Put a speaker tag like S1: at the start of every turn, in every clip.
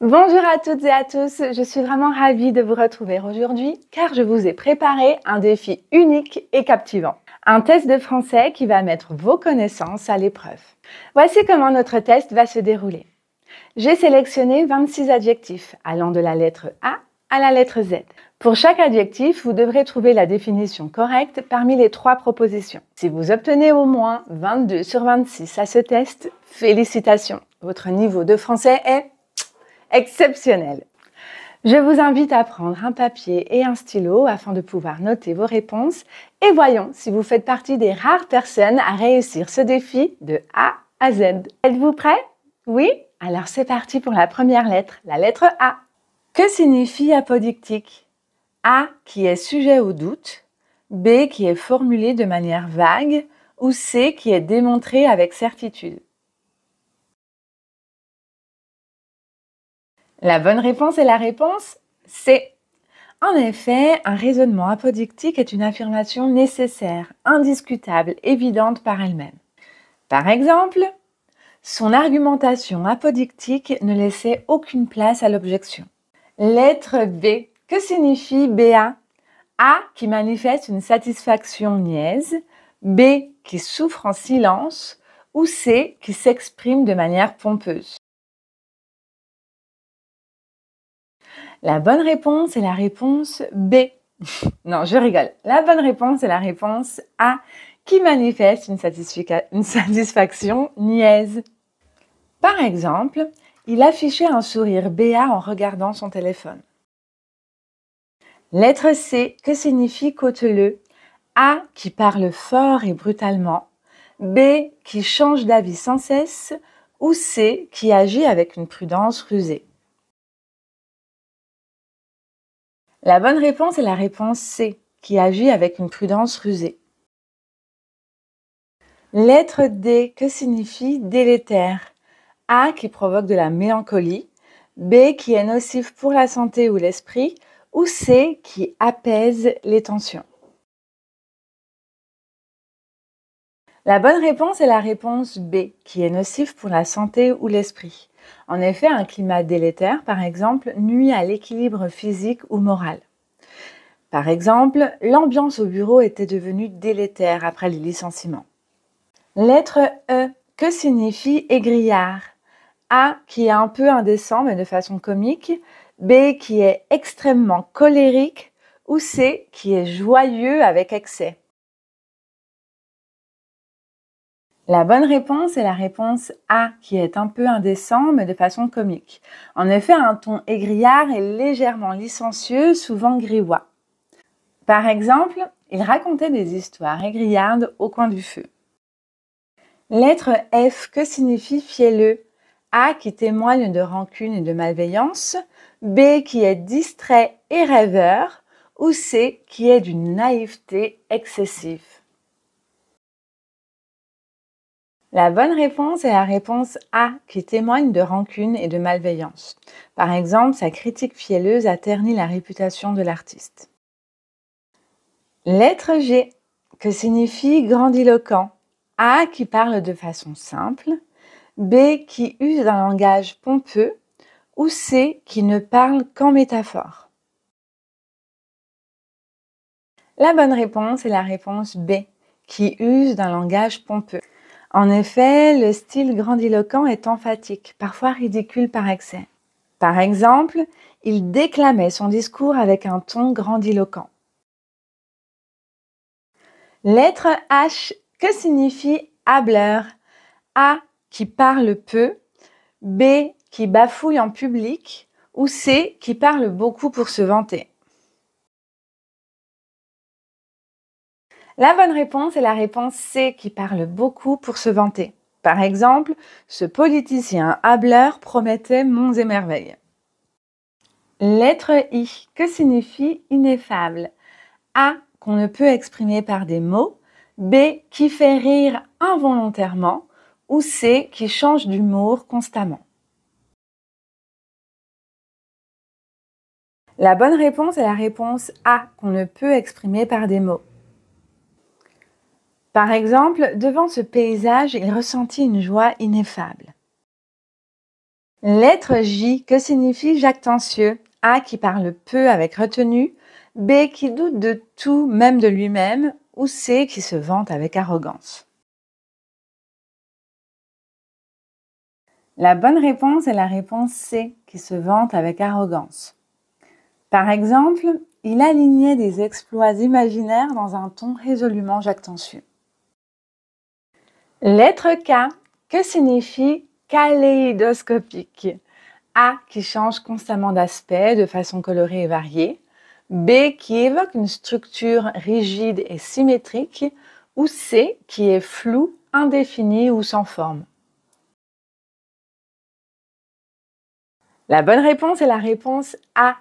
S1: Bonjour à toutes et à tous, je suis vraiment ravie de vous retrouver aujourd'hui car je vous ai préparé un défi unique et captivant. Un test de français qui va mettre vos connaissances à l'épreuve. Voici comment notre test va se dérouler. J'ai sélectionné 26 adjectifs allant de la lettre A à la lettre Z. Pour chaque adjectif, vous devrez trouver la définition correcte parmi les 3 propositions. Si vous obtenez au moins 22 sur 26 à ce test, félicitations! Votre niveau de français est exceptionnel. Je vous invite à prendre un papier et un stylo afin de pouvoir noter vos réponses et voyons si vous faites partie des rares personnes à réussir ce défi de A à Z. Êtes-vous prêts? Oui? Alors c'est parti pour la première lettre, la lettre A. Que signifie apodictique? A qui est sujet au doute, B qui est formulé de manière vague ou C qui est démontré avec certitude. La bonne réponse est la réponse C. En effet, un raisonnement apodictique est une affirmation nécessaire, indiscutable, évidente par elle-même. Par exemple, son argumentation apodictique ne laissait aucune place à l'objection. Lettre B. Que signifie BA? A qui manifeste une satisfaction niaise, B qui souffre en silence ou C qui s'exprime de manière pompeuse. La bonne réponse est la réponse B. Non, je rigole. La bonne réponse est la réponse A, qui manifeste une satisfaction niaise. Par exemple, il affichait un sourire béat en regardant son téléphone. Lettre C, que signifie cauteleux? A, qui parle fort et brutalement. B, qui change d'avis sans cesse. Ou C, qui agit avec une prudence rusée. La bonne réponse est la réponse C, qui agit avec une prudence rusée. Lettre D, que signifie délétère? A, qui provoque de la mélancolie, B, qui est nocif pour la santé ou l'esprit, ou C, qui apaise les tensions. La bonne réponse est la réponse B, qui est nocif pour la santé ou l'esprit. En effet, un climat délétère, par exemple, nuit à l'équilibre physique ou moral. Par exemple, l'ambiance au bureau était devenue délétère après les licenciements. Lettre E, que signifie égrillard? A, qui est un peu indécent mais de façon comique, B, qui est extrêmement colérique, ou C, qui est joyeux avec excès. La bonne réponse est la réponse A, qui est un peu indécent mais de façon comique. En effet, un ton égrillard est légèrement licencieux, souvent grivois. Par exemple, il racontait des histoires égrillardes au coin du feu. Lettre F, que signifie fielleux? A, qui témoigne de rancune et de malveillance, B, qui est distrait et rêveur, ou C, qui est d'une naïveté excessive. La bonne réponse est la réponse A, qui témoigne de rancune et de malveillance. Par exemple, sa critique fielleuse a terni la réputation de l'artiste. Lettre G, que signifie grandiloquent? A, qui parle de façon simple, B, qui use d'un langage pompeux, ou C, qui ne parle qu'en métaphore. La bonne réponse est la réponse B, qui use d'un langage pompeux. En effet, le style grandiloquent est emphatique, parfois ridicule par excès. Par exemple, il déclamait son discours avec un ton grandiloquent. Lettre H, que signifie hâbleur? A, qui parle peu, B, qui bafouille en public, ou C, qui parle beaucoup pour se vanter. La bonne réponse est la réponse C, qui parle beaucoup pour se vanter. Par exemple, ce politicien hâbleur promettait monts et merveilles. Lettre I, que signifie ineffable? A, qu'on ne peut exprimer par des mots, B, qui fait rire involontairement, ou C, qui change d'humour constamment. La bonne réponse est la réponse A, qu'on ne peut exprimer par des mots. Par exemple, devant ce paysage, il ressentit une joie ineffable. Lettre J, que signifie jactancieux? A qui parle peu avec retenue, B qui doute de tout, même de lui-même, ou C qui se vante avec arrogance. La bonne réponse est la réponse C, qui se vante avec arrogance. Par exemple, il alignait des exploits imaginaires dans un ton résolument jactancieux. Lettre K, que signifie kaléidoscopique? A qui change constamment d'aspect de façon colorée et variée, B qui évoque une structure rigide et symétrique, ou C qui est flou, indéfini ou sans forme. La bonne réponse est la réponse A,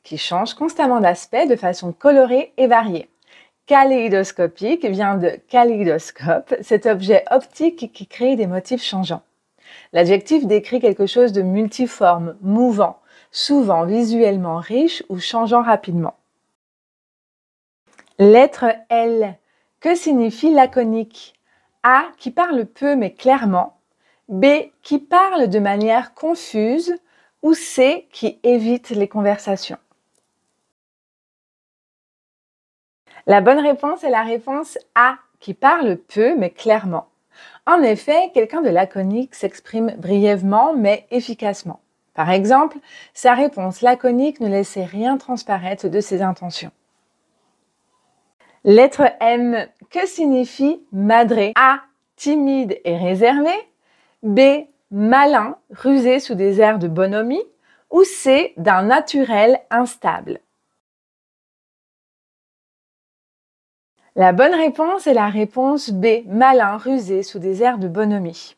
S1: qui change constamment d'aspect de façon colorée et variée. Kaléidoscopique vient de kaléidoscope, cet objet optique qui crée des motifs changeants. L'adjectif décrit quelque chose de multiforme, mouvant, souvent visuellement riche ou changeant rapidement. Lettre L. Que signifie laconique? A qui parle peu mais clairement, B qui parle de manière confuse, ou C qui évite les conversations. La bonne réponse est la réponse A, qui parle peu mais clairement. En effet, quelqu'un de laconique s'exprime brièvement mais efficacement. Par exemple, sa réponse laconique ne laissait rien transparaître de ses intentions. Lettre M, que signifie madré? A, timide et réservé, B, malin, rusé sous des airs de bonhomie, ou C, d'un naturel instable. La bonne réponse est la réponse B, malin, rusé, sous des airs de bonhomie.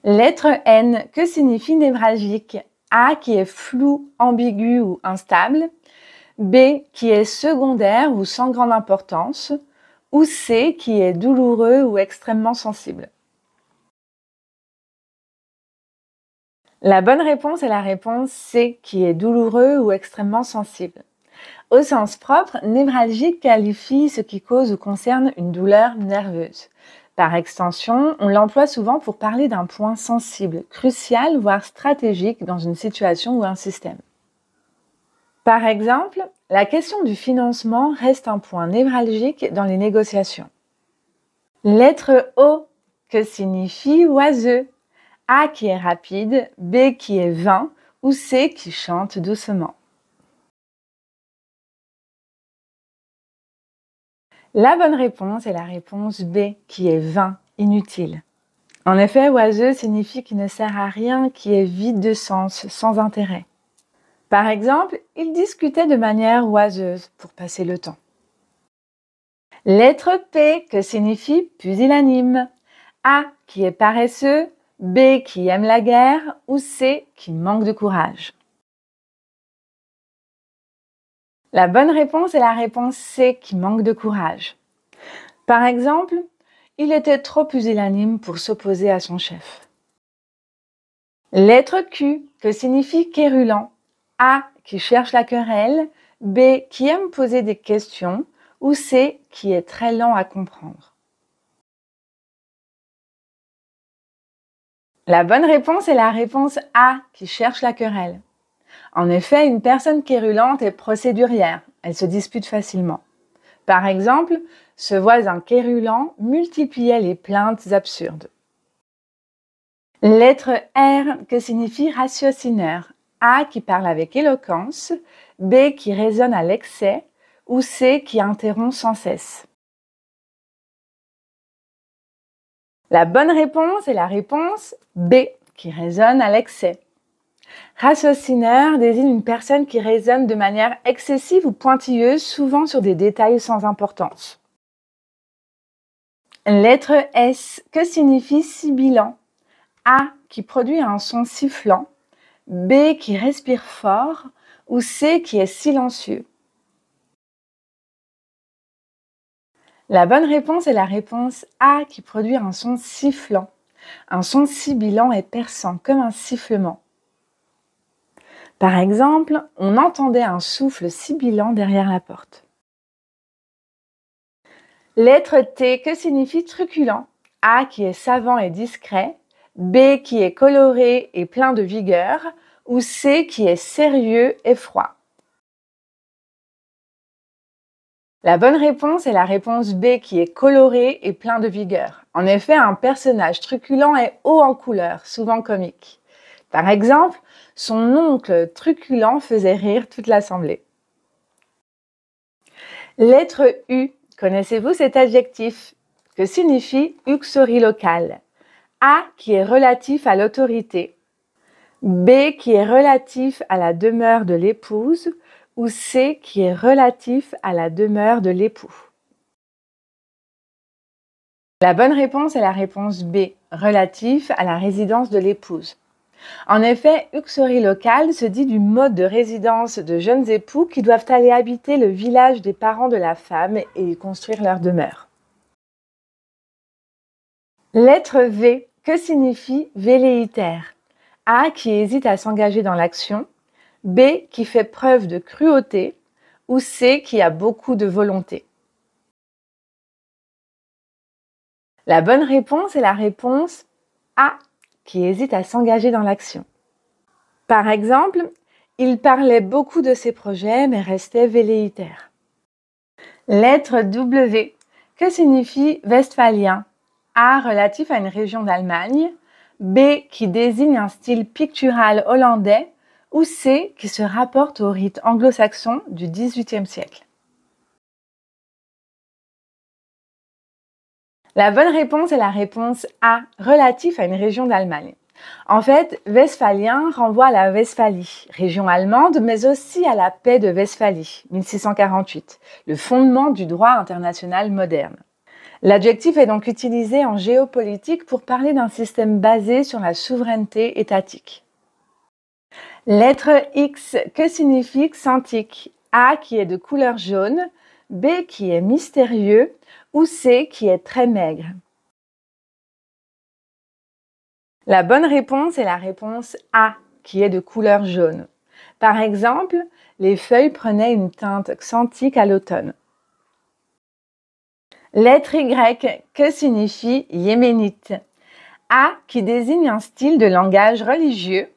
S1: Lettre N, que signifie névralgique? A qui est flou, ambigu ou instable, B qui est secondaire ou sans grande importance, ou C qui est douloureux ou extrêmement sensible. La bonne réponse est la réponse C qui est douloureux ou extrêmement sensible. Au sens propre, névralgique qualifie ce qui cause ou concerne une douleur nerveuse. Par extension, on l'emploie souvent pour parler d'un point sensible, crucial, voire stratégique dans une situation ou un système. Par exemple, la question du financement reste un point névralgique dans les négociations. Lettre O, que signifie oiseux? A qui est rapide, B qui est vain, ou C qui chante doucement. La bonne réponse est la réponse B, qui est vain, inutile. En effet, oiseux signifie qu'il ne sert à rien, qui est vide de sens, sans intérêt. Par exemple, il discutait de manière oiseuse pour passer le temps. Lettre P, que signifie pusillanime? A, qui est paresseux, B, qui aime la guerre, ou C, qui manque de courage. La bonne réponse est la réponse C, qui manque de courage. Par exemple, il était trop pusillanime pour s'opposer à son chef. Lettre Q, que signifie quérulent? A, qui cherche la querelle, B, qui aime poser des questions, ou C, qui est très lent à comprendre. La bonne réponse est la réponse A, qui cherche la querelle. En effet, une personne quérulente est procédurière, elle se dispute facilement. Par exemple, ce voisin quérulent multipliait les plaintes absurdes. Lettre R, que signifie ratiocineur? A qui parle avec éloquence, B qui raisonne à l'excès, ou C qui interrompt sans cesse. La bonne réponse est la réponse B, qui raisonne à l'excès. Ratiocineur désigne une personne qui raisonne de manière excessive ou pointilleuse, souvent sur des détails sans importance. Lettre S, que signifie sibilant? A qui produit un son sifflant, B qui respire fort, ou C qui est silencieux. La bonne réponse est la réponse A qui produit un son sifflant. Un son sibilant est perçant, comme un sifflement. Par exemple, on entendait un souffle sibilant derrière la porte. Lettre T, que signifie truculent? A qui est savant et discret, B qui est coloré et plein de vigueur, ou C qui est sérieux et froid? La bonne réponse est la réponse B qui est coloré et plein de vigueur. En effet, un personnage truculent est haut en couleur, souvent comique. Par exemple, son oncle truculent faisait rire toute l'assemblée. Lettre U. Connaissez-vous cet adjectif? Que signifie uxorilocal? A qui est relatif à l'autorité, B qui est relatif à la demeure de l'épouse ou C qui est relatif à la demeure de l'époux? La bonne réponse est la réponse B, relatif à la résidence de l'épouse. En effet, uxorilocal se dit du mode de résidence de jeunes époux qui doivent aller habiter le village des parents de la femme et y construire leur demeure. Lettre V. Que signifie velléitaire? A qui hésite à s'engager dans l'action, B qui fait preuve de cruauté ou C qui a beaucoup de volonté? La bonne réponse est la réponse A qui hésite à s'engager dans l'action. Par exemple, il parlait beaucoup de ses projets mais restait velléitaire. Lettre W. Que signifie westphalien? A relatif à une région d'Allemagne, B qui désigne un style pictural hollandais ou C qui se rapporte au rite anglo-saxon du XVIIIe siècle. La bonne réponse est la réponse A, relatif à une région d'Allemagne. En fait, westphalien renvoie à la Westphalie, région allemande, mais aussi à la paix de Westphalie, 1648, le fondement du droit international moderne. L'adjectif est donc utilisé en géopolitique pour parler d'un système basé sur la souveraineté étatique. Lettre X, que signifie xanthique? A qui est de couleur jaune, B qui est mystérieux ou C qui est très maigre? La bonne réponse est la réponse A qui est de couleur jaune. Par exemple, les feuilles prenaient une teinte xanthique à l'automne. Lettre Y, que signifie yéménite? A qui désigne un style de langage religieux,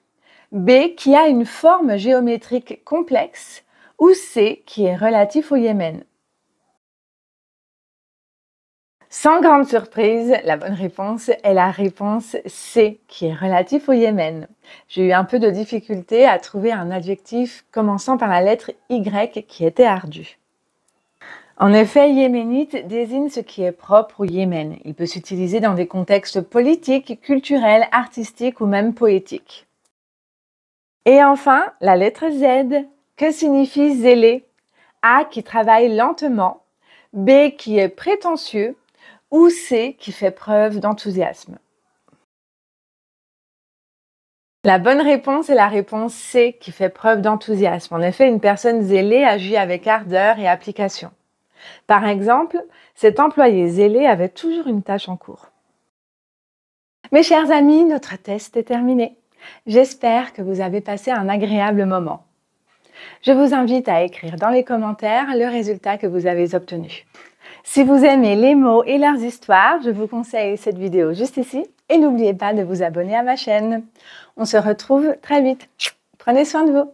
S1: B qui a une forme géométrique complexe ou C qui est relatif au Yémen? Sans grande surprise, la bonne réponse est la réponse C qui est relatif au Yémen. J'ai eu un peu de difficulté à trouver un adjectif commençant par la lettre Y qui était ardu. En effet, yéménite désigne ce qui est propre au Yémen. Il peut s'utiliser dans des contextes politiques, culturels, artistiques ou même poétiques. Et enfin, la lettre Z. Que signifie zélé? A qui travaille lentement, B qui est prétentieux ou C qui fait preuve d'enthousiasme? La bonne réponse est la réponse C qui fait preuve d'enthousiasme. En effet, une personne zélée agit avec ardeur et application. Par exemple, cet employé zélé avait toujours une tâche en cours. Mes chers amis, notre test est terminé. J'espère que vous avez passé un agréable moment. Je vous invite à écrire dans les commentaires le résultat que vous avez obtenu. Si vous aimez les mots et leurs histoires, je vous conseille cette vidéo juste ici et n'oubliez pas de vous abonner à ma chaîne. On se retrouve très vite. Prenez soin de vous.